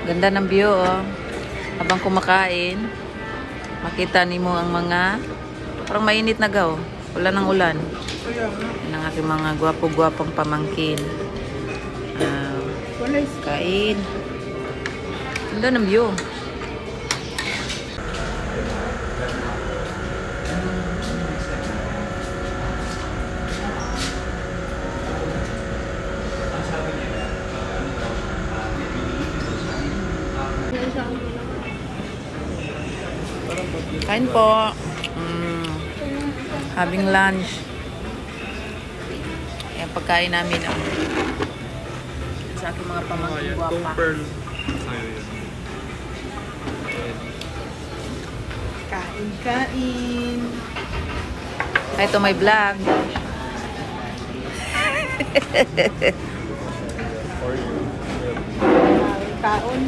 Ganda ng view, oh. Habang kumakain, makita nimo ang mga parang mainit na gaw. Wala ng ulan. Yan ang aking mga gwapo-gwapong pamangkin. Kain. Ganda ng view. Kain po. Having lunch. Ayan, pagkain namin. Sa aking mga pamangkin guwapa. Kain. Ito may vlog. Kaon.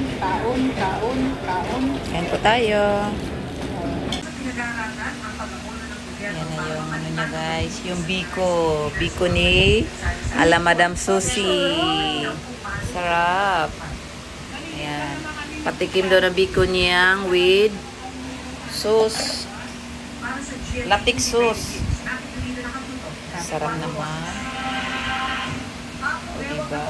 Kain po tayo. Yan na yung ano niya guys. Yung biko. Biko ni ala Madam Susie. Sarap. Ayan. Patikim daw na biko niyang with sauce. Latik sauce. Sarap naman. O diba?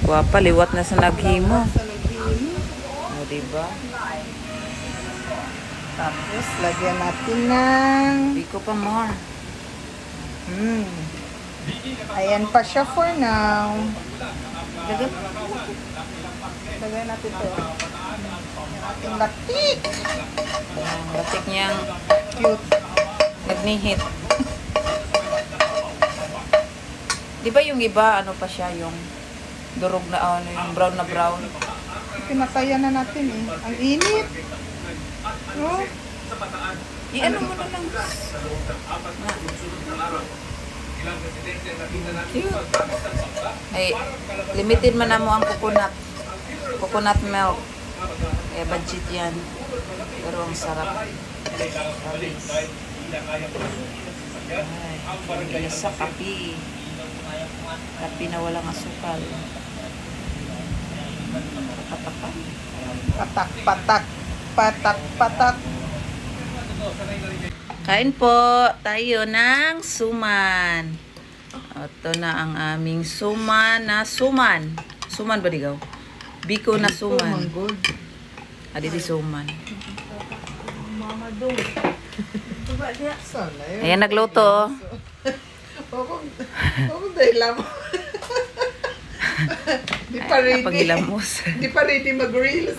Guwapa. Liwat na sa naghimo. O diba? Tapos, lagyan natin ng... Biko pa more. Ayan pa siya for now. Lagyan natin ito. Yung ating latik. Ang latik niyang Cute. nagnihit. Di ba yung iba, ano pa siya, yung durog na, ano, yung brown na brown? Pinataya na natin eh. Ang init. Oh. I-ano mo na lang. Cute. Ay, limited man na mo ang coconut. Coconut milk. Kaya budget yan. Pero ang sarap. Ay, sa kape. Kape na walang asukal. Patak. Kain po tayo ng suman. Ito na ang aming suman na suman. Suman ba digaw? Biko na suman. Adi di suman. Mama dong. Ayan, nagluto. Huwag dahil mo. Di pa ready. Pagilamos. Di pa ready mag-reels.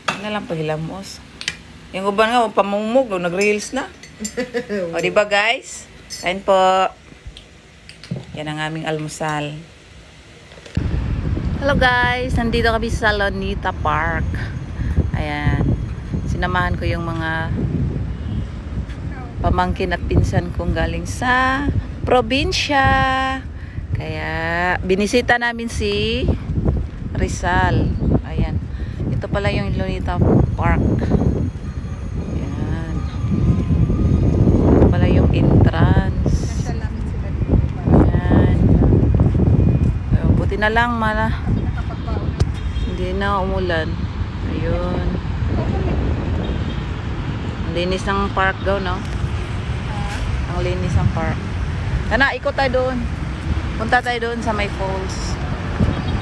Ano lang pagilamos. Yung uban nga, pamumog, nag-reels na. O, diba guys? Kain po. Yan ang aming almusal. Hello guys! Nandito kami sa Lonita Park. Ayan. Sinamahan ko yung mga pamangkin at pinsan kong galing sa probinsya. Kaya, binisita namin si Rizal. Ayan. Ito pala yung Lonita Park. Ayan. Ito pala yung entrance. Ayan. So, buti na lang hindi na umulan. Ayun. Ang linis ng park daw, no? Ang linis ng park. Kana, ikot tayo doon. Punta tayo doon sa may falls.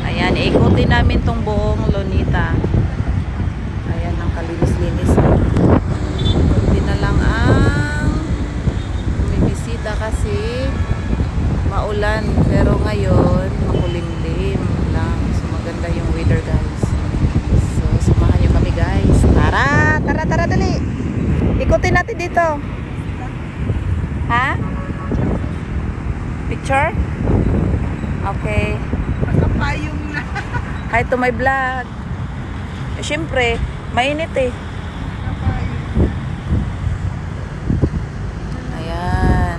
Ayan, ikutin namin tong buong Lonita. Ayan, ang kalinis-linis. Hindi na lang ang bumibisita kasi maulan. Pero ngayon, makulimlim lang. So, maganda yung weather, guys. So, samahan nyo kami, guys. Tara, dali. Ikutin natin dito. Ha? Picture? Okay. Nakapayong na. Hi to my vlog. Eh, syempre, mainit eh. Ayan.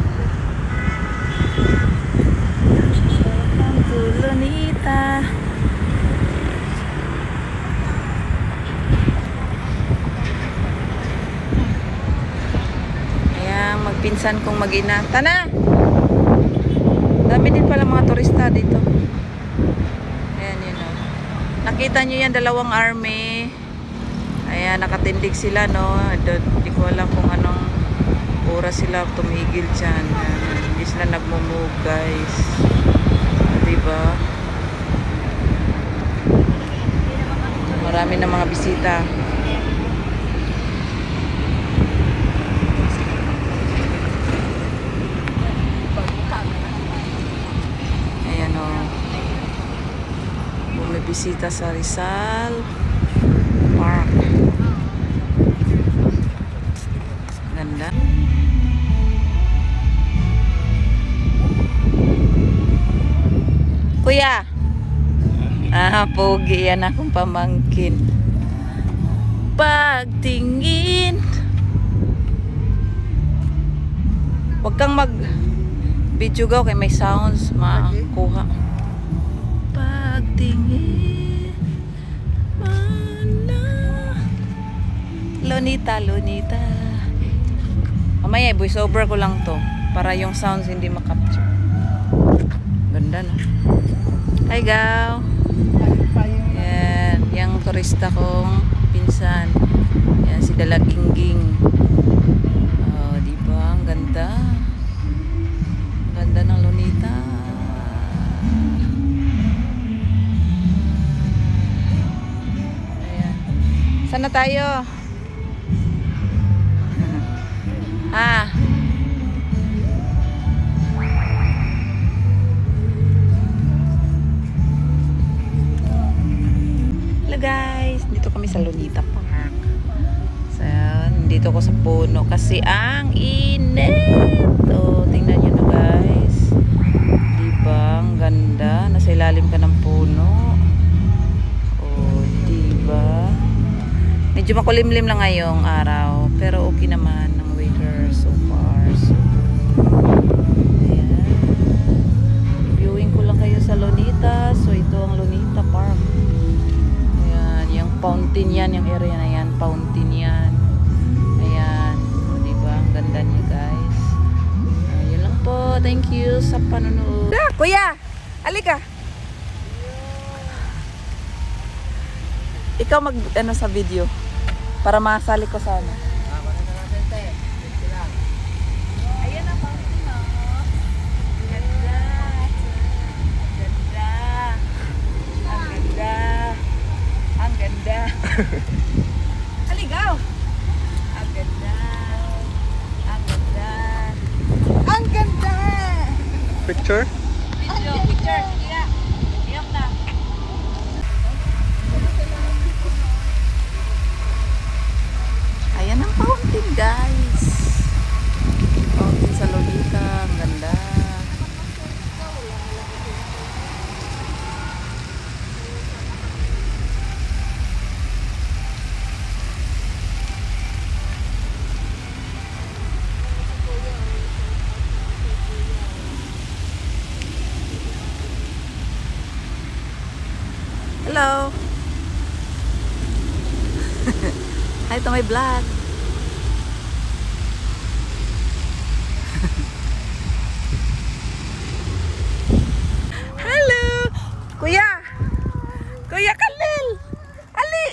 Welcome to Lonita. Ayan, magpinsan kong mag-ina. Tana! Dami din pala mga turista dito. Nakita nyo yan, dalawang army. Ayan, nakatindig sila, no? Hindi ko alam kung anong oras sila tumigil dyan. Hindi sila nagmumove, guys. Diba? Marami na mga bisita. Ayan, o. Bumibisita sa Rizal Park. Ganda. Kuya. Pogi yan akong pamangkin. Pagtingin. Huwag kang mag video gaw kay may sounds makuha. Pagtingin. Mana. Lonita, Lonita. Mamaya, voice over ko lang to para yung sounds hindi makapture. Ganda, no? Hi, Gaw. Yan, yung turista kong pinsan. Yan, si Dalagingging. Oh, diba? Ang ganda. Ang ganda ng Lonita. Ayan. Saan na tayo? Hello guys, dito kami sa Lonita Park. So, dito ko sa puno kasi ang init. Oh, tingnan nyo na guys. Diba? Ang ganda. Nasa ilalim ka ng puno. Oh, diba? Medyo makulimlim lang ngayong araw. Pero okay naman ang weather so far. So, ayan. Viewing ko lang kayo sa Lonita. So, ito ang Lonita Park. Ayan. Yung fountain yan. Yung area na yan. Fountain yan. Ayan. O, diba? Ang ganda niya guys. Yun lang po. Thank you sa panonood. Kuya! Alika! Ikaw mag ano sa video para masali ko sana. Ayan ang fountain, no? Ganda. Ganda. Ang ganda. Ang ganda. Aligaw. Ang ganda. Ang ganda. Ang ganda. Picture? Video, picture. Yeah. Iyak na. Ayan ang fountain guys. Fountain sa Lonita. Ang ganda. Hello. Hi to my vlog. Hello. Kuya. Kuya Kalil. Ali.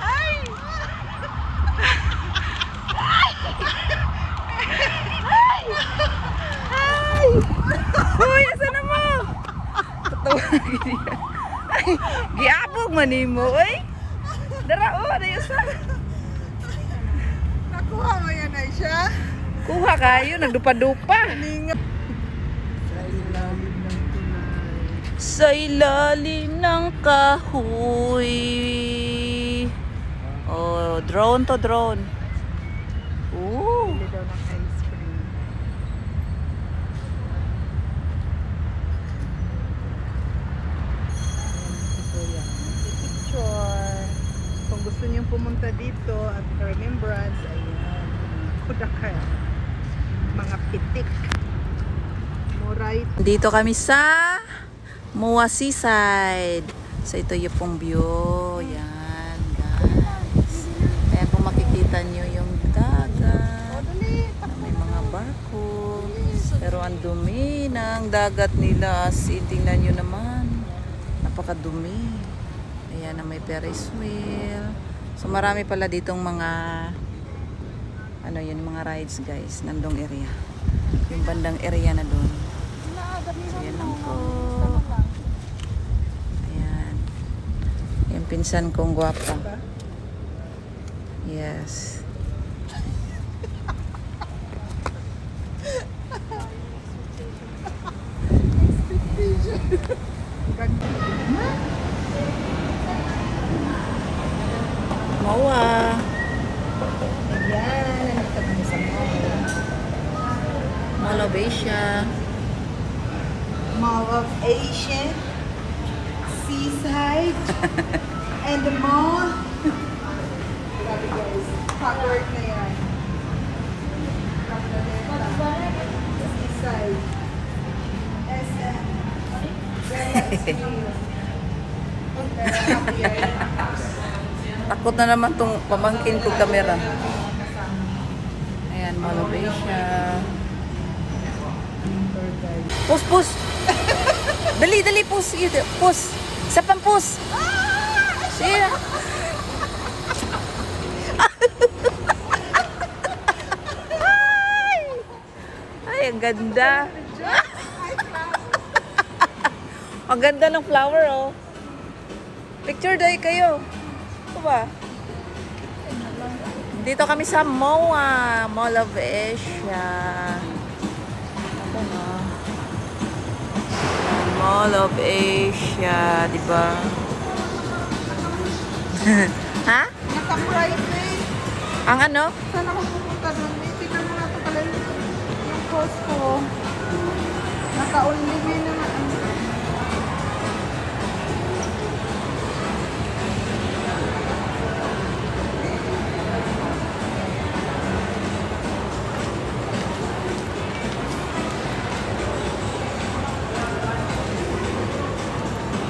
Ay. Ay. Ay. Uy, asa na mo? Tatawa gini. Ay, giabog man nimo, oy. Dara o, dayo sa. Nakuha mo yan ay siya. Kuha kayo, nagdupa-dupa. Sa ilalim ng kahoy. Oh, drone to drone. Ooh. Bili daw ng ice cream. Picture. Kung gusto niyo pumunta dito at remembrance, ayan. Kudaka. Mga pitik. Moray. Dito kami sa Mua Seaside. So ito yung pong view. Yan, guys. Ayan kung makikita nyo yung dagat. May mga barko. Pero ang dumi ng yung dagat nila. As in, tingnan nyo naman. Napakadumi. Ayan na may Ferris wheel. So marami pala ditong mga ano yun, mga rides guys. Nandong area. Yung bandang area na doon. So yan lang po. Ayan. Yung pinsan kong gwapa. Yes. Mawa. Ayan, nandito kami sa mall. Mall of Asia. Mall of Asia. Seaside. And the mall. Grabe guys. Hard na yan. Seaside. SM. Takot na naman tong pamangkin ko kamera. Ayan, Mall of Asia. Pus, pus! Dali, dali, pus! Pus! Isa pang pus! Siya! Ay, ang ganda! Ang ganda ng flower, oh. Picture day kayo. Ito ba? Dito kami sa MOA, Mall of Asia. Ito na. Mall of Asia, di ba? Ha? Naka-private. Ang ano? Saan ako pupunta doon? Tignan mo na ito pala yung cost ko. Naka-only na nga.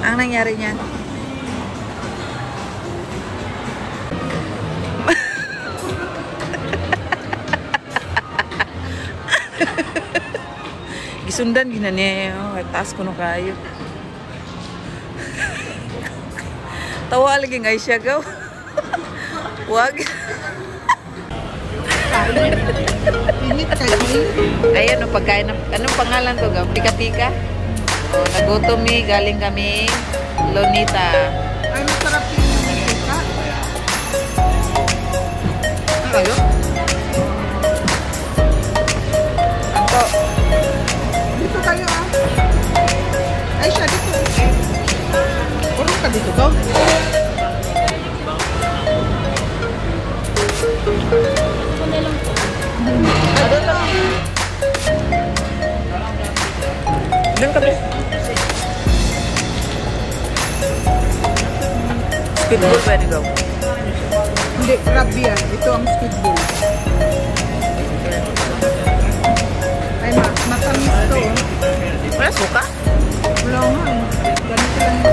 Ang nangyari niyan? Gisundan ginani, oh, taas ko no kayo. Tawa lagi nga siya gaw. Wag. Init kayo. Ayan o, pagkain. Anong pangalan to gaw? Tika-tika? Oh, nagutom ni, galing kami Lonita. Ay, masarap yung mantika. Ano kayo? Ako. Dito kayo ah. Ay, siya dito. Urong ka dito to. Doon ka ba? Squid ball pwede gaw. Hindi, crab yan. Ito ang squid ball. Ay, matamis to. Wala suka? Wala nga eh. Ganito lang ito.